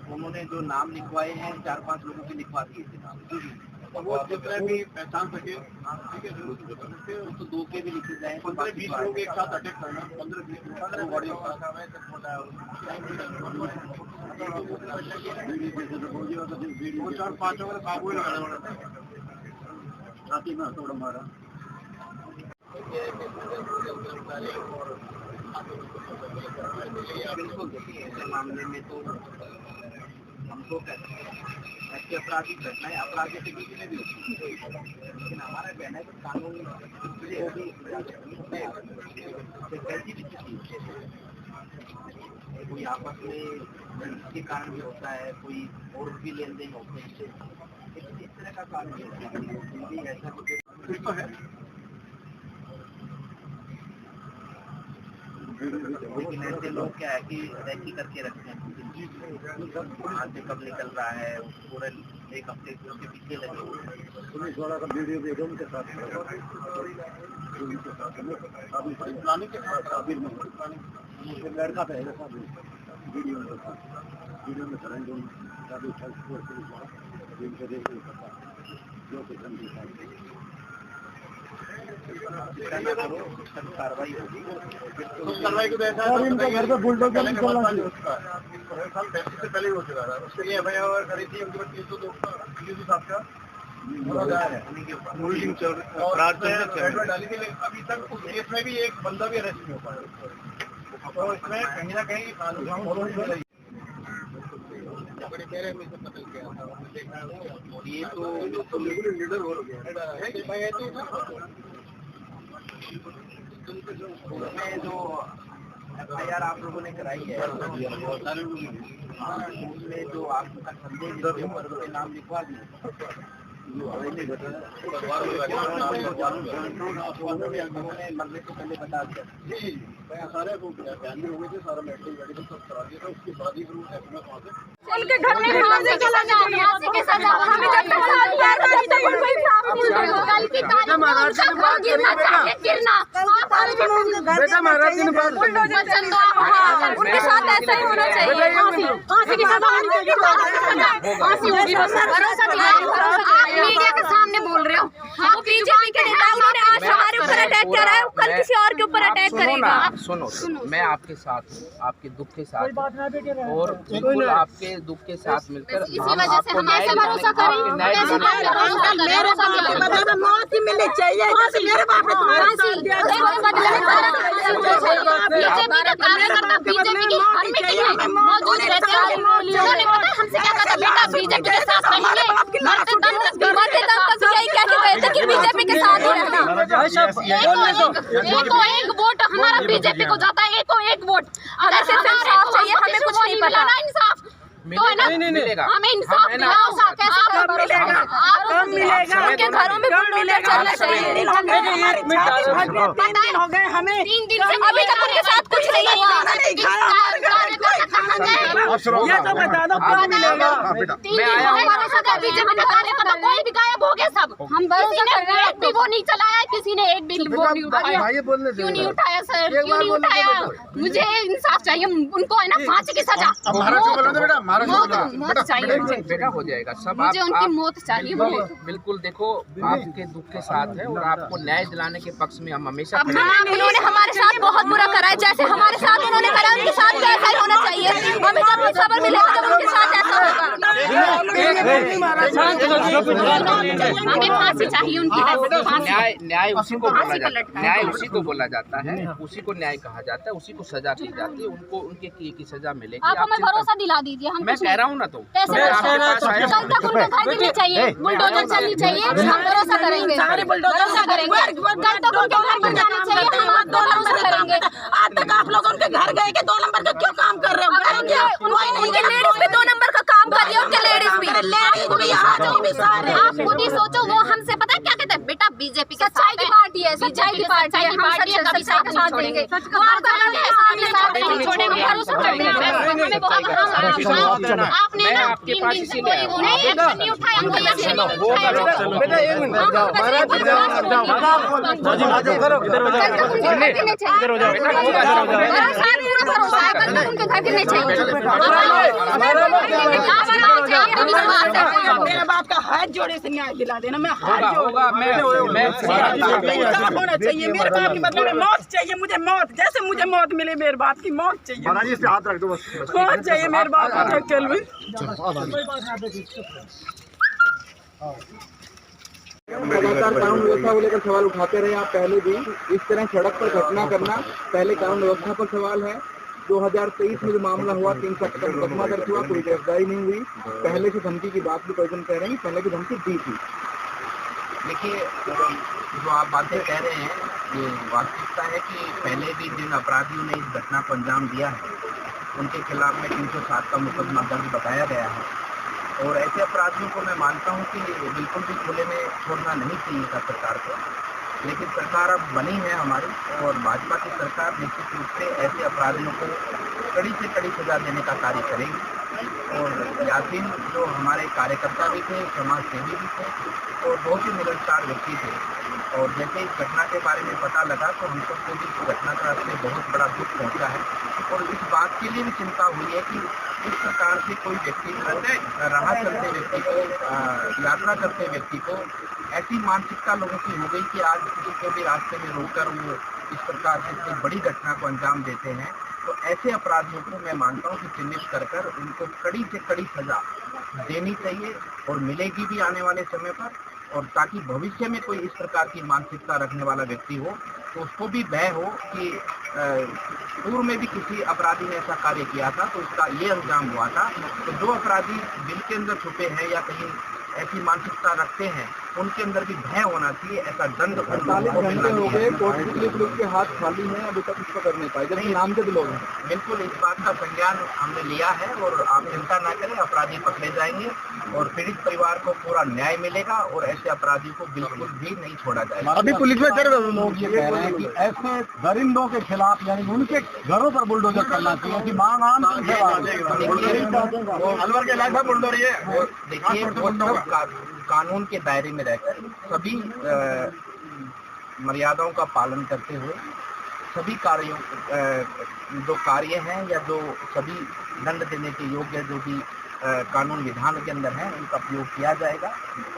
उन्होंने जो नाम लिखवाए हैं 4-5 लोगों के लिखवा दिए थे नाम, वो जितने भी पहचान सके, ठीक है, तो 2 के भी लिखे जाए, 15-20 लोग एक साथ अटैक करना, 15-20 लोग बॉडी दो 4-5 अगर काबू लगाना में थोड़ा मारा बिल्कुल। देखिए ऐसे मामले में तो हमको कहते हैं ऐसी आपराधिक घटनाएं अपराधी के बीच में भी होती है, लेकिन हमारा कहना है कि कानून को भी कैसी भी चीज कोई आपस में के कारण भी होता है, कोई और भी लेन देन होते हैं, इस तरह का कारण भी होता है। ऐसा कुछ तो है, लेकिन ऐसे लोग क्या है कि रैकी करके रखते हैं, वहाँ से कब निकल रहा है पूरे एक हफ्ते उसके पीछे लगे हुए हैं। थोड़ा सा वीडियो देखो उनके साथ प्लानिंग के साथ लड़का पहले वीडियो में करेंगे कार्रवाई होगी, कार्रवाई को ऐसा इनका घर पे बुलडोजर से पहले हो चुका था, उसके लिए एफआईआर करी थी, उनके बाद 307 का डाली थी, अभी तक उस केस में भी एक बंदा भी अरेस्ट नहीं हो पाया, तो इसमें कहीं ना कहीं ये तो लीडर हो गया जो एफआईआर आप लोगों ने कराई है, उसमें जो आपका संदेश नाम लिखवा दिए मरने से पहले बता दिया सारे हो गए थे, सारा मेडिकल सब करा दिया था, उसके बाद ही उनके घर में कहां से चला जाए, यहां से कैसा जाओ, हमें जब तक साल दिया था जब तक कोई इंसाफ नहीं होगा, कल की तारीख में उसका गिरना चाहिए, गिरना बेटा महाराज दिन बाद उनके साथ ऐसा ही होना चाहिए, फांसी की सजा फांसी होगी, भरोसा दिया। मीडिया के सामने बोल रहे हो, आप बीजेपी के नेता, उन्होंने आज हमारे ऊपर अटैक करा है, कल किसी और के ऊपर अटैक करेगा। सुनो, मैं आपके साथ हूँ, आपके दुख के साथ और बिल्कुल आपके दुख के साथ मिलकर इसी वजह से हम ऐसे भरोसा करेंगे, मौत ही मिलनी चाहिए, मेरे बाप ने तुम्हारा साथ दिया, बीजेपी की हर मीटिंग में मौजूद रहते हैं, उन्होंने पता हमसे क्या कहा, बेटा बीजेपी के साथ रहेंगे, मरते दम तक यही कह के गए थे कि बीजेपी के साथ ही रहना। एक वोट हमारा बीजेपी को जाता है, एक वोट, अगर सिर्फ इंसाफ चाहिए, हमें कुछ नहीं पता इंसाफ तो है ना, हमें इंसाफ कैसे मिलेगा, उनके घरों में बुलडोजर चलना चाहिए। 3 दिन हो गए हमें, 3 दिन से अभी तक उनके साथ कुछ नहीं हुआ, ये तो बता दो कब मिलेगा। कोई भी गायब हो गया सब, हम किसी ने एक भी वो नहीं चलाया, किसी ने एक भी वो नहीं उठाया, क्यों नहीं उठाया सर, क्यों नहीं उठाया, मुझे इंसाफ चाहिए, उनको है ना फांसी की सजा, मौत चाहिए बेटा, हो जाएगा सब, मुझे उनकी मौत चाहिए। बिल्कुल देखो आपके दुख के साथ है और आपको न्याय दिलाने के पक्ष में हम हमेशा उन्होंने हमारे साथ बहुत बुरा करा है, जैसे हमारे साथ उन्होंने करा उनके साथ भी ऐसा ही होना चाहिए, हमें जब भी खबर मिलेगा तब उनके साथ ऐसा होगा, हमें फांसी चाहिए उनकी। न्याय उसी को बोला जाता है, उसी को न्याय कहा जाता है, उसी को सजा दी जाती है, उनको उनके किए की सजा मिलेगी। आप हमें भरोसा दिला दीजिए, हम मैं कह रहा हूँ ना, तो कल तक उनके घर गिरनी चाहिए, बुलडोजर चलनी चाहिए, हम भरोसा करेंगे, भरोसा करेंगे, कल तक उनके घर गिर जानी चाहिए, हम भरोसा करेंगे। आज तक आप लोग उनके घर गए कि 2 नंबर का क्यों काम कर रहे हो, उनके लेडीज भी 2 नंबर का काम कर रही है, उनके लेडीज भी आप खुद ही सोचो, वो हमसे पता है क्या कहते हैं, बेटा बीजेपी के सच्चाई की पार्टी है, सच्चाई की पार्टी है, हम सच्चाई का साथ देंगे। वो आपका लड़के सामने साथ नहीं छोड़ेंगे, भरोसा करते हैं हमें आपने ना आपके पास इसीलिए नहीं एक्शन नहीं उठाया, हम कोई एक्शन नहीं उठाया। बेटा एक मिनट जाओ महाराज इधर हो जाओ भरोसा है, कल तक उनके घर के नहीं चाहिए। मेरे बाप का हाथ जोड़े से न्याय दिला देना, मैं हाथ होगा मैं होना चाहिए, मेरे बाप की बदले में मौत चाहिए, मुझे मौत, जैसे मुझे मौत मिले मेरे बाप की मौत चाहिए, महाराज इस पे हाथ रख दो बस। मौत चाहिए मेरे बाप को कल में। लगातार कानून व्यवस्था को लेकर सवाल उठाते रहे आप पहले भी। इस तरह सड़क पर घटना करना पहले कानून व्यवस्था पर सवाल है। 2023 में जो मामला हुआ 3 सेक्टर का मुकदमा दर्ज हुआ, कोई गिरफ्तारी नहीं हुई। पहले से धमकी की बात भी पर्यटन कह रहे हैं, पहले की धमकी दी थी। देखिए जो आप बातें कह रहे हैं ये वास्तविकता है कि पहले भी जिन अपराधियों ने इस घटना को अंजाम दिया है उनके खिलाफ में 307 का मुकदमा दर्ज बताया गया है। और ऐसे अपराधियों को मैं मानता हूं कि बिल्कुल भी खुले में छोड़ना नहीं चाहिए था सरकार को। लेकिन सरकार अब बनी है हमारी, और भाजपा की सरकार निश्चित रूप से ऐसे अपराधियों को कड़ी से कड़ी सजा देने का कार्य करेगी। और यासीन जो हमारे कार्यकर्ता भी थे, समाज सेवी भी थे और बहुत ही मिलनसार व्यक्ति थे। और जैसे इस घटना के बारे में पता लगा तो हम सबको भी इस घटना का से बहुत बड़ा दुख पहुंचा है। और इस बात के लिए भी चिंता हुई है कि इस प्रकार से कोई व्यक्ति राह चलते व्यक्ति को, यात्रा करते व्यक्ति को ऐसी मानसिकता लोगों की हो गई कि आज किसी को भी रास्ते में रोककर वो इस प्रकार से कोई बड़ी घटना को अंजाम देते हैं। तो ऐसे अपराधियों को मैं मानता हूँ कि चिन्हित कर उनको कड़ी से कड़ी सजा देनी चाहिए और मिलेगी भी आने वाले समय पर। और ताकि भविष्य में कोई इस प्रकार की मानसिकता रखने वाला व्यक्ति हो तो उसको भी भय हो कि पूर्व में भी किसी अपराधी ने ऐसा कार्य किया था तो उसका ये अंजाम हुआ था। तो जो अपराधी दिल के अंदर छुपे हैं या कहीं ऐसी मानसिकता रखते हैं उनके अंदर भी भय होना चाहिए। ऐसा दंड 48 घंटे हो गए, कोर्ट पुलिस के हाथ खाली हैं, अभी तक इसको कर नहीं पाए जबकि नामजद लोग हैं। बिल्कुल इस बात का संज्ञान हमने लिया है और आप चिंता ना करें, अपराधी पकड़े जाएंगे और पीड़ित परिवार को पूरा न्याय मिलेगा और ऐसे अपराधी को बिल्कुल भी नहीं छोड़ा जाएगा। अभी पुलिस में सर लोग ये कह रहे हैं कि ऐसे दरिंदों के खिलाफ यानी उनके घरों पर बुलडोजर करना चाहिए कि मांग आम अलवर के इलाका बुलडोजर ये देखिए कानून के दायरे में रहकर सभी मर्यादाओं का पालन करते हुए सभी कार्यों जो कार्य हैं या जो सभी दंड देने के योग्य जो भी कानून विधान के अंदर है उनका प्रयोग किया जाएगा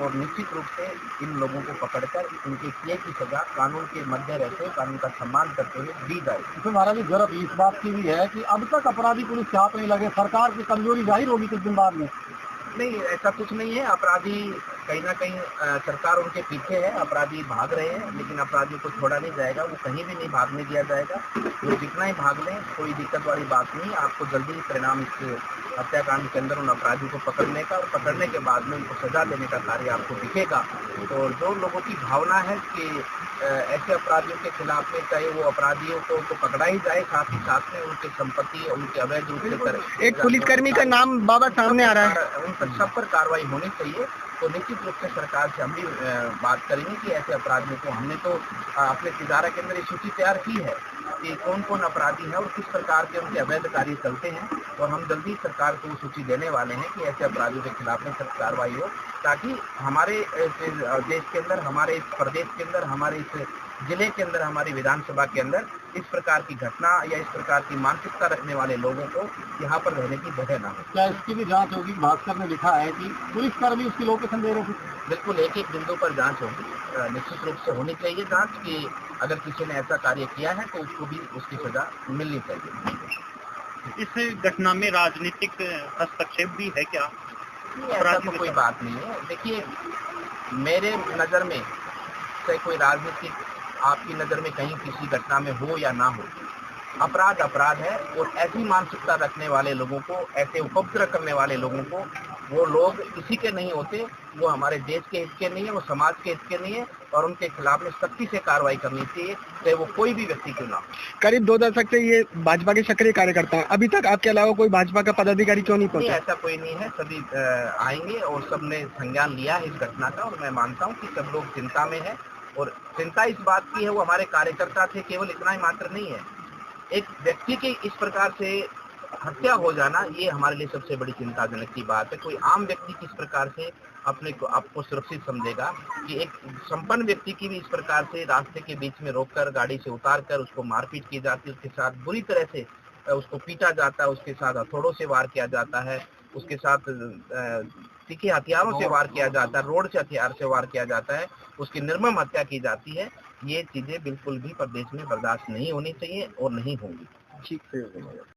और निश्चित रूप से इन लोगों को पकड़कर इनके किए की सजा कानून के मध्य रहते हुए कानून का सम्मान करते हुए दी जाएगी। इसमें महाराज जरूरत इस बात की भी है कि अब तक अपराधी पुलिस के हाथ नहीं लगे, सरकार की कमजोरी जाहिर होगी कुछ दिन बाद में। नहीं, ऐसा कुछ नहीं है। अपराधी कहीं ना कहीं सरकार उनके पीछे है, अपराधी भाग रहे हैं लेकिन अपराधियों को छोड़ा नहीं जाएगा, वो कहीं भी नहीं भागने दिया जाएगा। वो जितना ही भाग लें कोई दिक्कत वाली बात नहीं। आपको जल्दी ही परिणाम इस हत्याकांड के अंदर उन अपराधियों को पकड़ने का और पकड़ने के बाद में उनको सजा देने का कार्य आपको दिखेगा। और जो लोगों की भावना है कि ऐसे अपराधियों के खिलाफ में चाहे वो अपराधियों को तो पकड़ा ही जाए, साथ ही साथ में उनकी संपत्ति उनके अवैध रूप से एक पुलिसकर्मी का नाम बाबा सामने आ रहा है, उन पर सब पर कार्रवाई होनी चाहिए। तो निश्चित रूप से सरकार से हम भी बात करेंगे कि ऐसे अपराधियों को हमने तो अपने तिजारा के अंदर सूची तैयार की है कि कौन कौन अपराधी हैं और किस प्रकार के उनके अवैध कार्य चलते हैं और हम जल्दी सरकार को सूची देने वाले हैं कि ऐसे अपराधियों के खिलाफ में सख्त कार्रवाई हो ताकि हमारे देश के अंदर, हमारे इस प्रदेश के अंदर, हमारे इस जिले के अंदर, हमारी विधानसभा के अंदर इस प्रकार की घटना या इस प्रकार की मानसिकता रखने वाले लोगों को यहाँ पर रहने की वजह ना हो। क्या इसकी भी जांच होगी? भास्कर ने लिखा है कि पुलिसकर्मी उसकी लोकेशन दे रहे थे। बिल्कुल एक एक बिंदु पर जांच होगी, निश्चित रूप से होनी चाहिए जांच कि अगर किसी ने ऐसा कार्य किया है तो उसको भी उसकी सजा मिलनी चाहिए। इस घटना में राजनीतिक हस्तक्षेप भी है क्या? ऐसा तो कोई बात नहीं है। देखिए मेरे नज़र में चाहे कोई राजनीतिक आपकी नज़र में कहीं किसी घटना में हो या ना हो, अपराध अपराध है और ऐसी मानसिकता रखने वाले लोगों को, ऐसे उपद्रव करने वाले लोगों को, वो लोग किसी के नहीं होते, वो हमारे देश के हित के नहीं है, वो समाज के हित के नहीं है और उनके खिलाफ में सख्ती से कार्रवाई करनी चाहिए, चाहे वो कोई भी व्यक्ति क्यों ना हो। करीब 2 दशक से ये भाजपा के सक्रिय कार्यकर्ता हैं, अभी तक आपके अलावा कोई भाजपा का पदाधिकारी क्यों नहीं पहुंचा? ऐसा कोई नहीं है, सभी आएंगे और सबने संज्ञान लिया है इस घटना का और मैं मानता हूँ कि सब लोग चिंता में है और चिंता इस बात की है, वो हमारे कार्यकर्ता थे, केवल इतना ही मात्र नहीं है, एक व्यक्ति की इस प्रकार से हत्या हो जाना ये हमारे लिए सबसे बड़ी चिंताजनक की बात है। कोई आम व्यक्ति किस प्रकार से अपने को आपको सुरक्षित समझेगा कि एक संपन्न व्यक्ति की भी इस प्रकार से रास्ते के बीच में रोककर गाड़ी से उतारकर उसको मारपीट की जाती है, उसके साथ बुरी तरह से उसको पीटा जाता है, उसके साथ हथौड़ों से वार किया जाता है, उसके साथ तीखे हथियारों से वार किया जाता है, रोड से हथियार से वार किया जाता है, उसकी निर्मम हत्या की जाती है। ये चीजें बिल्कुल भी प्रदेश में बर्दाश्त नहीं होनी चाहिए और नहीं होंगी। ठीक से